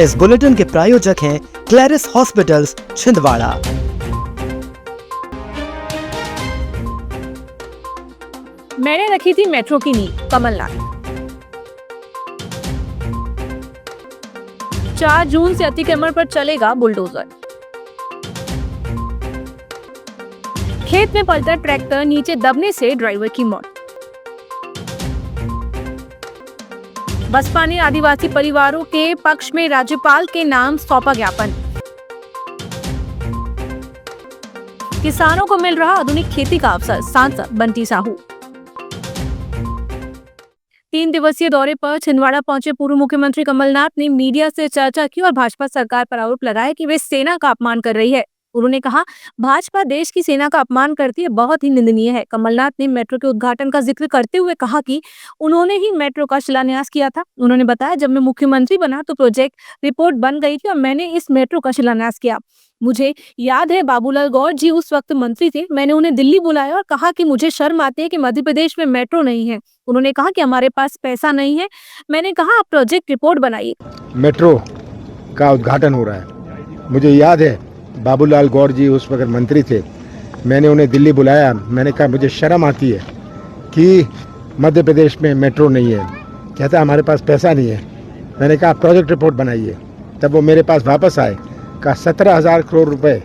इस बुलेटिन के प्रायोजक हैं क्लैरिस हॉस्पिटल्स छिंदवाड़ा। मैंने रखी थी मेट्रो की नींव, कमलनाथ। 4 जून से अतिक्रमण पर चलेगा बुलडोजर। खेत में पलटा ट्रैक्टर, नीचे दबने से ड्राइवर की मौत। बसपा ने आदिवासी परिवारों के पक्ष में राज्यपाल के नाम सौंपा ज्ञापन। किसानों को मिल रहा आधुनिक खेती का अवसर, सांसद बंटी साहू। 3 दिवसीय दौरे पर छिंदवाड़ा पहुंचे पूर्व मुख्यमंत्री कमलनाथ ने मीडिया से चर्चा की और भाजपा सरकार पर आरोप लगाया कि वे सेना का अपमान कर रही है। उन्होंने कहा, भाजपा देश की सेना का अपमान करती है, बहुत ही निंदनीय है। कमलनाथ ने मेट्रो के उद्घाटन का जिक्र करते हुए कहा कि उन्होंने ही मेट्रो का शिलान्यास किया था। उन्होंने बताया, जब मैं मुख्यमंत्री बना तो प्रोजेक्ट रिपोर्ट बन गई थी और मैंने इस मेट्रो का शिलान्यास किया। मुझे याद है बाबूलाल गौर जी उस वक्त मंत्री थे। मैंने उन्हें दिल्ली बुलाया और कहा कि मुझे शर्म आती है कि मध्य प्रदेश में मेट्रो नहीं है। उन्होंने कहा कि हमारे पास पैसा नहीं है। मैंने कहा, आप प्रोजेक्ट रिपोर्ट बनाइए। मेट्रो का उद्घाटन हो रहा है। मुझे याद है बाबूलाल गौर जी उस वक्त मंत्री थे। मैंने उन्हें दिल्ली बुलाया। मैंने कहा, मुझे शर्म आती है कि मध्य प्रदेश में मेट्रो नहीं है। कहता हमारे पास पैसा नहीं है। मैंने कहा, प्रोजेक्ट रिपोर्ट बनाइए। तब वो मेरे पास वापस आए, कहा 17,000 करोड़ रुपए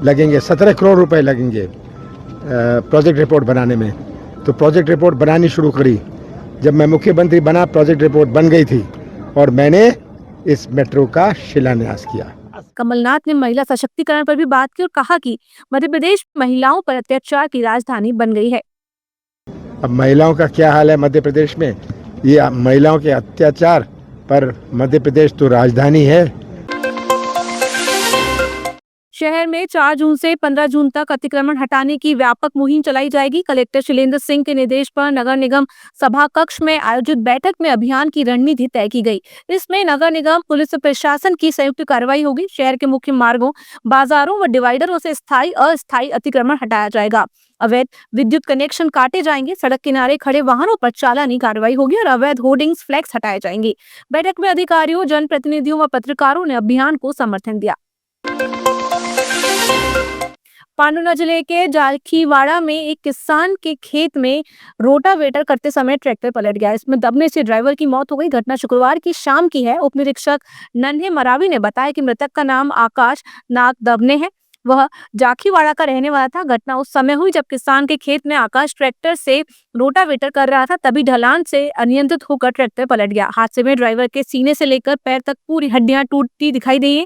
लगेंगे, 17 करोड़ रुपए लगेंगे प्रोजेक्ट रिपोर्ट बनाने में। तो प्रोजेक्ट रिपोर्ट बनानी शुरू करी। जब मैं मुख्यमंत्री बना, प्रोजेक्ट रिपोर्ट बन गई थी और मैंने इस मेट्रो का शिलान्यास किया। कमलनाथ ने महिला सशक्तिकरण पर भी बात की और कहा कि मध्य प्रदेश महिलाओं पर अत्याचार की राजधानी बन गई है। अब महिलाओं का क्या हाल है मध्य प्रदेश में? ये महिलाओं के अत्याचार पर मध्य प्रदेश तो राजधानी है। शहर में 4 जून से 15 जून तक अतिक्रमण हटाने की व्यापक मुहिम चलाई जाएगी। कलेक्टर शैलेंद्र सिंह के निर्देश पर नगर निगम सभा कक्ष में आयोजित बैठक में अभियान की रणनीति तय की गई। इसमें नगर निगम, पुलिस, प्रशासन की संयुक्त कार्रवाई होगी। शहर के मुख्य मार्गों, बाजारों व डिवाइडरों से स्थायी अस्थायी अतिक्रमण हटाया जाएगा। अवैध विद्युत कनेक्शन काटे जाएंगे। सड़क किनारे खड़े वाहनों पर चालानी कार्रवाई होगी और अवैध होर्डिंग्स, फ्लैक्स हटाए जाएंगे। बैठक में अधिकारियों, जनप्रतिनिधियों व पत्रकारों ने अभियान को समर्थन दिया। पांडुना जिले के जालखीवाड़ा में एक किसान के खेत में रोटावेटर करते समय ट्रैक्टर पलट गया। इसमें दबने से ड्राइवर की मौत हो गई। घटना शुक्रवार की शाम की है। उप निरीक्षक नन्हे मरावी ने बताया कि मृतक का नाम आकाश नाग दबने है। वह जाखीवाड़ा का रहने वाला था। घटना उस समय हुई जब किसान के खेत में आकाश ट्रैक्टर से रोटावेटर कर रहा था। तभी ढलान से अनियंत्रित होकर ट्रैक्टर पलट गया। हादसे में ड्राइवर के सीने से लेकर पैर तक पूरी हड्डियां टूटती दिखाई दी है।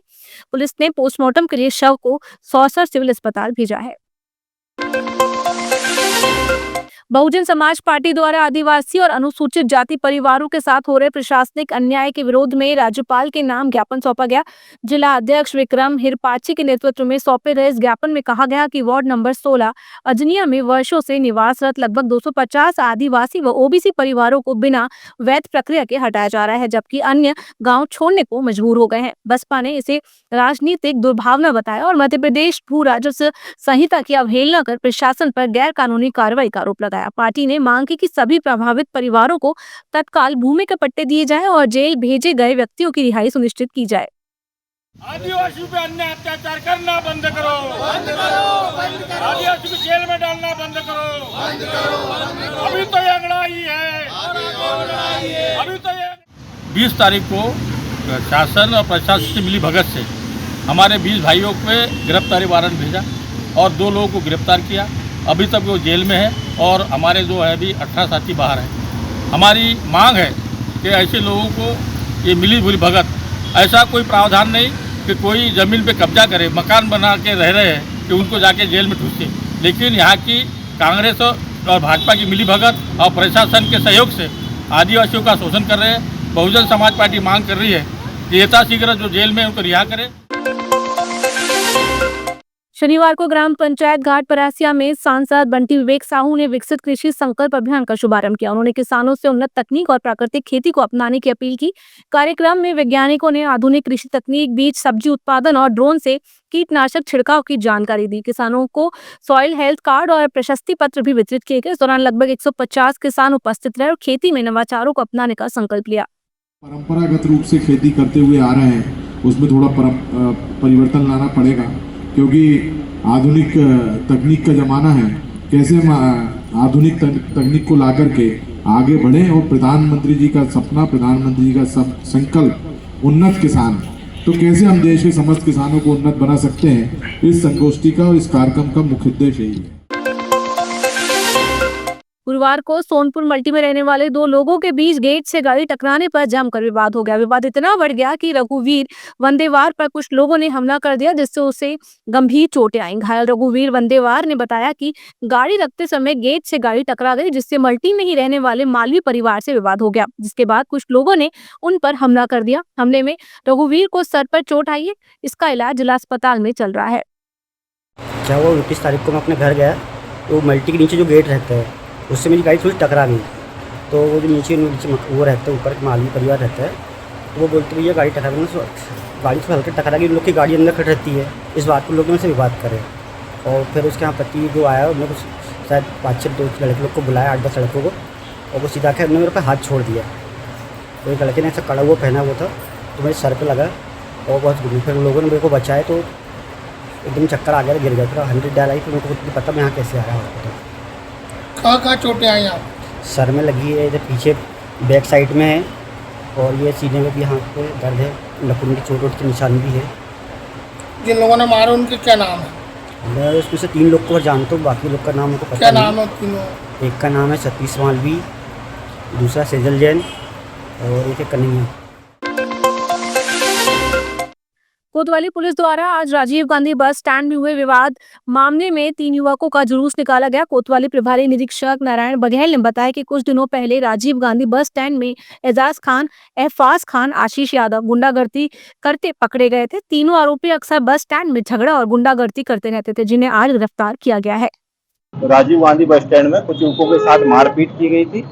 पुलिस ने पोस्टमार्टम के लिए शव को सौसर सिविल अस्पताल भेजा है। बहुजन समाज पार्टी द्वारा आदिवासी और अनुसूचित जाति परिवारों के साथ हो रहे प्रशासनिक अन्याय के विरोध में राज्यपाल के नाम ज्ञापन सौंपा गया। जिला अध्यक्ष विक्रम हिरपाची के नेतृत्व में सौंपे गए इस ज्ञापन में कहा गया कि वार्ड नंबर 16 अजनिया में वर्षों से निवासरत लगभग 250 आदिवासी व ओबीसी परिवारों को बिना वैध प्रक्रिया के हटाया जा रहा है, जबकि अन्य गाँव छोड़ने को मजबूर हो गए हैं। बसपा ने इसे राजनीतिक दुर्भावना बताया और मध्य प्रदेश भू राजस्व संहिता की अवहेलना कर प्रशासन पर गैर कानूनी कार्रवाई का आरोप लगाया। पार्टी ने मांग की कि सभी प्रभावित परिवारों को तत्काल भूमि के पट्टे दिए जाएं और जेल भेजे गए व्यक्तियों की रिहाई सुनिश्चित की जाए। आदिवासियों पे अन्याय अत्याचार करना बंद करो, बंद करो, बंद करो। आदिवासी को जेल में डालना बंद करो, बंद करो। अभी तो ये अंगड़ाई है, अभी तो ये 20 तारीख को शासन और प्रशासन से मिली भगत से हमारे 20 भाइयों पे गिरफ्तारी वारंट भेजा और 2 लोगों को गिरफ्तार किया। अभी तक वो जेल में है और हमारे जो है अभी 18 साथी बाहर हैं। हमारी मांग है कि ऐसे लोगों को ये मिली भुली भगत, ऐसा कोई प्रावधान नहीं कि कोई ज़मीन पे कब्जा करे, मकान बना के रह रहे हैं कि उनको जाके जेल में ठूसे। लेकिन यहाँ की कांग्रेस और भाजपा की मिली भगत और प्रशासन के सहयोग से आदिवासियों का शोषण कर रहे हैं। बहुजन समाज पार्टी मांग कर रही है कि यथाशीघ्र जो जेल में उनको रिहा करे। शनिवार को ग्राम पंचायत घाट परासिया में सांसद बंटी विवेक साहू ने विकसित कृषि संकल्प अभियान का शुभारंभ किया। उन्होंने किसानों से उन्नत तकनीक और प्राकृतिक खेती को अपनाने की अपील की। कार्यक्रम में वैज्ञानिकों ने आधुनिक कृषि तकनीक, बीज, सब्जी उत्पादन और ड्रोन से कीटनाशक छिड़काव की जानकारी दी। किसानों को सॉइल हेल्थ कार्ड और प्रशस्ति पत्र भी वितरित किए गए। इस दौरान लगभग 150 किसान उपस्थित रहे और खेती में नवाचारों को अपनाने का संकल्प लिया। परंपरागत रूप से खेती करते हुए आ रहे हैं, उसमें थोड़ा परिवर्तन लाना पड़ेगा, क्योंकि आधुनिक तकनीक का ज़माना है। कैसे हम आधुनिक तकनीक को ला करके आगे बढ़ें और प्रधानमंत्री जी का सपना, प्रधानमंत्री जी का संकल्प उन्नत किसान, तो कैसे हम देश के समस्त किसानों को उन्नत बना सकते हैं, इस संगोष्ठी का और इस कार्यक्रम का मुख्य उद्देश्य यही है। गुरुवार को सोनपुर मल्टी में रहने वाले दो लोगों के बीच गेट से गाड़ी टकराने पर जमकर विवाद हो गया। विवाद इतना बढ़ गया कि रघुवीर वंदेवार पर कुछ लोगों ने हमला कर दिया, जिससे उसे गंभीर चोटें आईं। घायल रघुवीर वंदेवार ने बताया कि गाड़ी रखते समय गेट से गाड़ी टकरा गई, जिससे मल्टी में ही रहने वाले मालवी परिवार से विवाद हो गया, जिसके बाद कुछ लोगों ने उन पर हमला कर दिया। हमले में रघुवीर को सर पर चोट आई है, इसका इलाज जिला अस्पताल में चल रहा है। क्या वो 29 तारीख को मैं अपने घर गया, तो मल्टी के नीचे जो गेट रहता है उससे मेरी गाड़ी थोड़ी टकरा गई। तो वो जो नीचे वो रहता है, ऊपर मालवी परिवार रहता है, तो वो बोलते भैया गाड़ी टकरा गई, गाड़ी थोड़ा हल्का टकरा गई, उन लोग की गाड़ी अंदर खड़ी रहती है। इस बात को लोग उनसे विवाद करें, और फिर उसके यहाँ पति जो आया, उन्होंने कुछ शायद 5-6 लड़के लोग को बुलाया, 8-10 लड़कों को, और वो सीधा के उन्होंने मेरे पर हाथ छोड़ दिया। तो एक लड़के ने ऐसा कड़ा हुआ पहना हुआ था, तो मेरे सर पर लगा और बहुत गुड़ी। फिर लोगों ने मेरे को बचाया, तो एकदम चक्कर आ गया, गिर गया, फिर 100 डाल आई। फिर मेरे को कुछ नहीं पता मैं यहाँ कैसे आया हूँ। कहाँ चोटें आई आप? सर में लगी है, इधर पीछे बैक साइड में है, और ये सीने में भी यहाँ पे दर्द है, लकड़ी की चोट की निशान भी है। जिन लोगों ने मारा उनके क्या नाम है? मैं उसमें से 3 लोग को जानता हूँ, बाकी लोग का नाम उनको पता क्या नहीं। नाम है तीनों? एक का नाम है सतीश मालवी, दूसरा सेजल जैन, और एक है कन्हैया। कोतवाली पुलिस द्वारा आज राजीव गांधी बस स्टैंड में हुए विवाद मामले में 3 युवकों का जुलूस निकाला गया। कोतवाली प्रभारी निरीक्षक नारायण बघेल ने बताया कि कुछ दिनों पहले राजीव गांधी बस स्टैंड में एजाज खान, एहफाज खान, आशीष यादव गुंडागर्दी करते पकड़े गए थे। तीनों आरोपी अक्सर बस स्टैंड में झगड़ा और गुंडागर्दी करते रहते थे, जिन्हें आज गिरफ्तार किया गया है। राजीव गांधी बस स्टैंड में कुछ युवकों के साथ मारपीट की गई थी।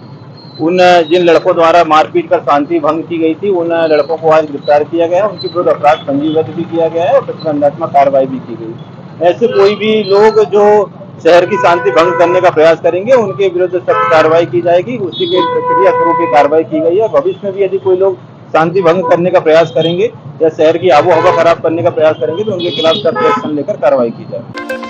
उन जिन लड़कों द्वारा मारपीट कर शांति भंग की गई थी, उन लड़कों को आज गिरफ्तार किया गया, उनके विरुद्ध अपराध पंजीबद्ध भी किया गया है और प्रतिबंधात्मक कार्रवाई भी की गई। ऐसे कोई भी लोग जो शहर की शांति भंग करने का प्रयास करेंगे, उनके विरुद्ध सख्त कार्रवाई की जाएगी। उसी के प्रक्रिया स्वरूप ये कार्रवाई की गई है। भविष्य में भी यदि कोई लोग शांति भंग करने का प्रयास करेंगे या शहर की आबो हवा खराब करने का प्रयास करेंगे, तो उनके खिलाफ सख्त एक्शन लेकर कार्रवाई की जाएगी।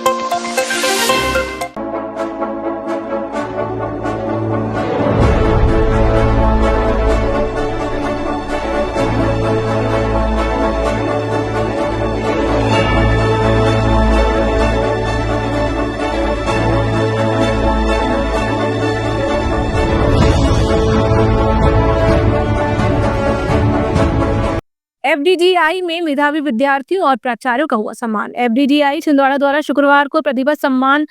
FDDI में मेधावी विद्यार्थियों और प्राचार्यों का हुआ सम्मान। FDDI छिंदवाड़ा द्वारा शुक्रवार को प्रतिभा सम्मान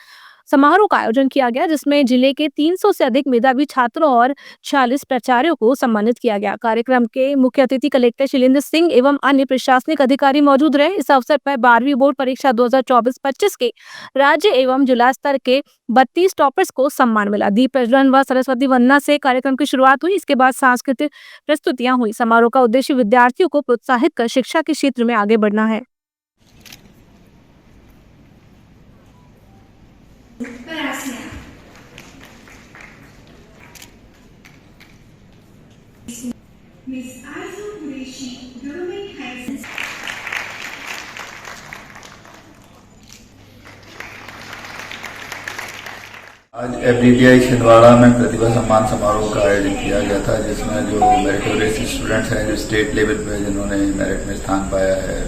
समारोह का आयोजन किया गया, जिसमें जिले के 300 से अधिक मेधावी छात्रों और 46 प्राचार्यों को सम्मानित किया गया। कार्यक्रम के मुख्य अतिथि कलेक्टर शैलेंद्र सिंह एवं अन्य प्रशासनिक अधिकारी मौजूद रहे। इस अवसर पर 12वीं बोर्ड परीक्षा 2024-25 के राज्य एवं जिला स्तर के 32 टॉपर्स को सम्मान मिला। दीप प्रज्वलन व सरस्वती वंदना से कार्यक्रम की शुरुआत हुई। इसके बाद सांस्कृतिक प्रस्तुतियां हुई। समारोह का उद्देश्य विद्यार्थियों को प्रोत्साहित कर शिक्षा के क्षेत्र में आगे बढ़ना है। आज FDDI छिंदवाड़ा में प्रतिभा सम्मान समारोह का आयोजन किया गया था, जिसमें जो मेरिटोरियस स्टूडेंट्स हैं, जो स्टेट लेवल पे जिन्होंने मेरिट में स्थान पाया है,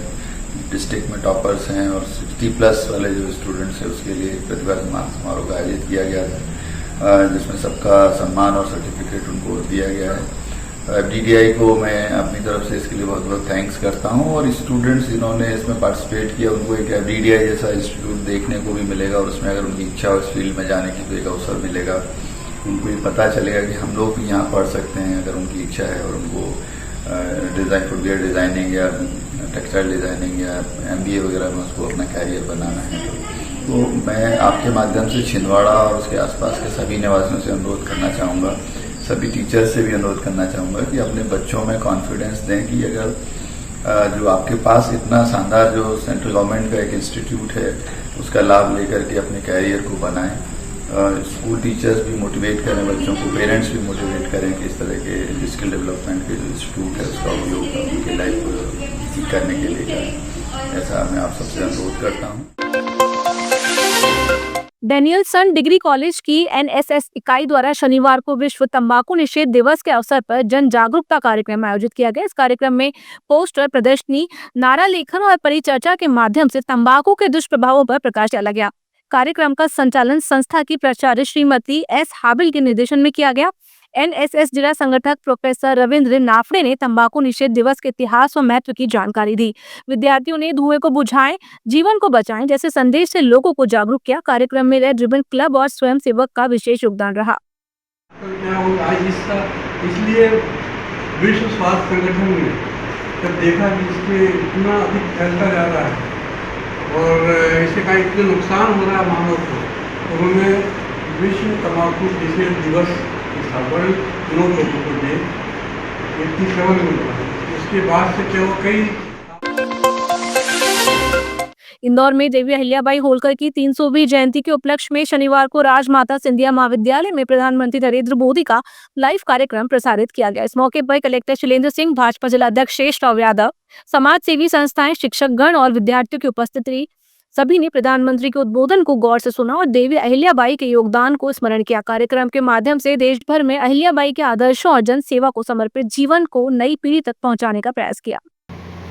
डिस्ट्रिक्ट में टॉपर्स हैं, और 60+ वाले जो स्टूडेंट्स हैं, उसके लिए प्रतिभा सम्मान समारोह का आयोजित किया गया था, जिसमें सबका सम्मान और सर्टिफिकेट उनको दिया गया है। FDDI को मैं अपनी तरफ से इसके लिए बहुत बहुत थैंक्स करता हूं, और स्टूडेंट्स जिन्होंने इसमें पार्टिसिपेट किया, उनको एक FDDI जैसा इंस्टीट्यूट देखने को भी मिलेगा, और उसमें अगर उनकी इच्छा हो इस फील्ड में जाने की तो एक अवसर मिलेगा। उनको ये पता चलेगा कि हम लोग भी यहाँ पढ़ सकते हैं अगर उनकी इच्छा है, और उनको डिजाइन फुटवेयर डिजाइनिंग या टेक्सटाइल डिजाइनिंग या MBA वगैरह में उसको अपना कैरियर बनाना है। तो मैं आपके माध्यम से छिंदवाड़ा और उसके आसपास के सभी निवासियों से अनुरोध करना चाहूँगा, सभी टीचर्स से भी अनुरोध करना चाहूँगा कि अपने बच्चों में कॉन्फिडेंस दें कि अगर जो आपके पास इतना शानदार जो सेंट्रल गवर्नमेंट का एक इंस्टीट्यूट है, उसका लाभ लेकर के अपने कैरियर को बनाएं, स्कूल टीचर्स भी मोटिवेट करें बच्चों को, पेरेंट्स भी मोटिवेट करें कि इस तरह के स्किल डेवलपमेंट के जो इंस्टीट्यूट है उसका उपयोग उनकी लाइफ को इजी करने के लिए करें। ऐसा मैं आप सबसे अनुरोध करता हूँ। डेनियलसन डिग्री कॉलेज की एनएसएस इकाई द्वारा शनिवार को विश्व तंबाकू निषेध दिवस के अवसर पर जन जागरूकता कार्यक्रम आयोजित किया गया। इस कार्यक्रम में पोस्टर, प्रदर्शनी, नारा लेखन और परिचर्चा के माध्यम से तंबाकू के दुष्प्रभावों पर प्रकाश डाला गया। कार्यक्रम का संचालन संस्था की प्राचार्य श्रीमती एस हाबिल के निर्देशन में किया गया। एनएसएस जिला संगठक प्रोफेसर रविंद्र नाफड़े ने तंबाकू निषेध दिवस के इतिहास व महत्व की जानकारी दी। विद्यार्थियों ने धुएं को बुझाएं, जीवन को बचाएं जैसे संदेश से लोगों को जागरूक किया। कार्यक्रम में रेड रिबन क्लब और स्वयं सेवक का विशेष योगदान रहा। इसलिए विश्व स्वास्थ्य संगठन ने जब देखा कि इसके इतना अधिक फैलता जा रहा है और इससे का इतना नुकसान हो रहा है मानव को, उन्होंने विश्व तंबाकू निषेध दिवस वर्ल्ड नो टोबैको डे 87 में बनाया। उसके बाद से क्या हुआ, कई इंदौर में देवी अहिल्याबाई होलकर की 300वीं जयंती के उपलक्ष्य में शनिवार को राजमाता सिंधिया महाविद्यालय में प्रधानमंत्री नरेंद्र मोदी का लाइव कार्यक्रम प्रसारित किया गया। इस मौके पर कलेक्टर शैलेंद्र सिंह, भाजपा जिलाध्यक्ष शेषराव यादव, समाज सेवी संस्थाएं, शिक्षकगण और विद्यार्थियों की उपस्थिति रही। सभी ने प्रधानमंत्री के उद्बोधन को गौर से सुना और देवी अहिल्याबाई के योगदान को स्मरण किया। कार्यक्रम के माध्यम से देश भर में अहिल्याबाई के आदर्शों और जन सेवा को समर्पित जीवन को नई पीढ़ी तक पहुंचाने का प्रयास किया।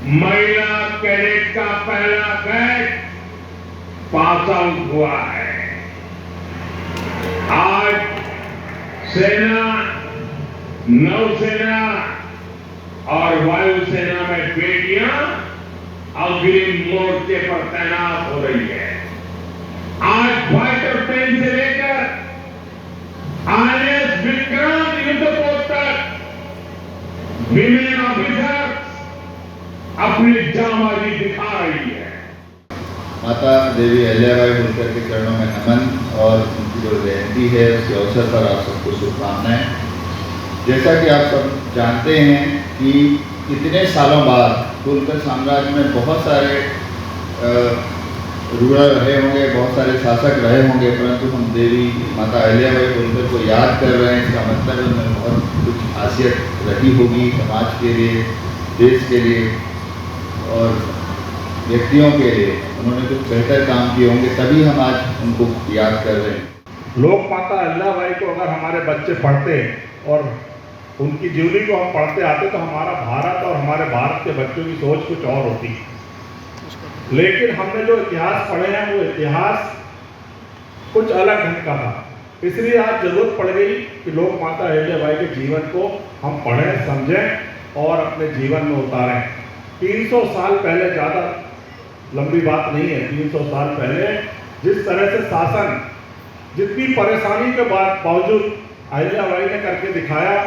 महिला कैडेट का पहला बैच पास आउट हुआ है। आज सेना, नौसेना और वायुसेना में बेटियां अग्रिम मोर्चे पर तैनात हो रही है। आज फाइटर प्लेन से लेकर आईएनएस विक्रांत युद्धपोत तक विमेन ऑफिसर अपनी जांबाजी दिखा रही है। माता देवी अहिल्याबाई होलकर के चरणों में नमन और उनकी जो जयंती है उसके अवसर पर आप सबको शुभकामनाएं। जैसा कि आप सब जानते हैं कि इतने सालों बाद होलकर साम्राज्य में बहुत सारे रूलर रहे होंगे, बहुत सारे शासक रहे होंगे, परंतु हम देवी माता अहिल्याबाई होलकर को याद कर रहे हैं। इसका मतलब उनमें बहुत कुछ खासियत रही होगी समाज के लिए, देश के लिए और व्यक्तियों के लिए। उन्होंने कुछ बेहतर काम किए होंगे, तभी हम आज उनको याद कर रहे हैं। लोक माता अहिल्याबाई को अगर हमारे बच्चे पढ़ते और उनकी जीवनी को हम पढ़ते आते तो हमारा भारत और हमारे भारत के बच्चों की सोच कुछ और होती। लेकिन हमने जो इतिहास पढ़े हैं वो इतिहास कुछ अलग ढंग का था। इसलिए आज जरूरत पड़ गई कि लोक माता अहिल्याबाई के जीवन को हम पढ़ें, समझें और अपने जीवन में उतारें। 300 साल पहले, ज़्यादा लंबी बात नहीं है, 300 साल पहले जिस तरह से शासन, जितनी परेशानी के बावजूद अहिल्याबाई ने करके दिखाया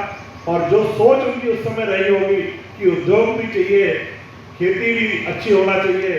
और जो सोच उनकी उस समय रही होगी कि उद्योग भी चाहिए, खेती भी अच्छी होना चाहिए,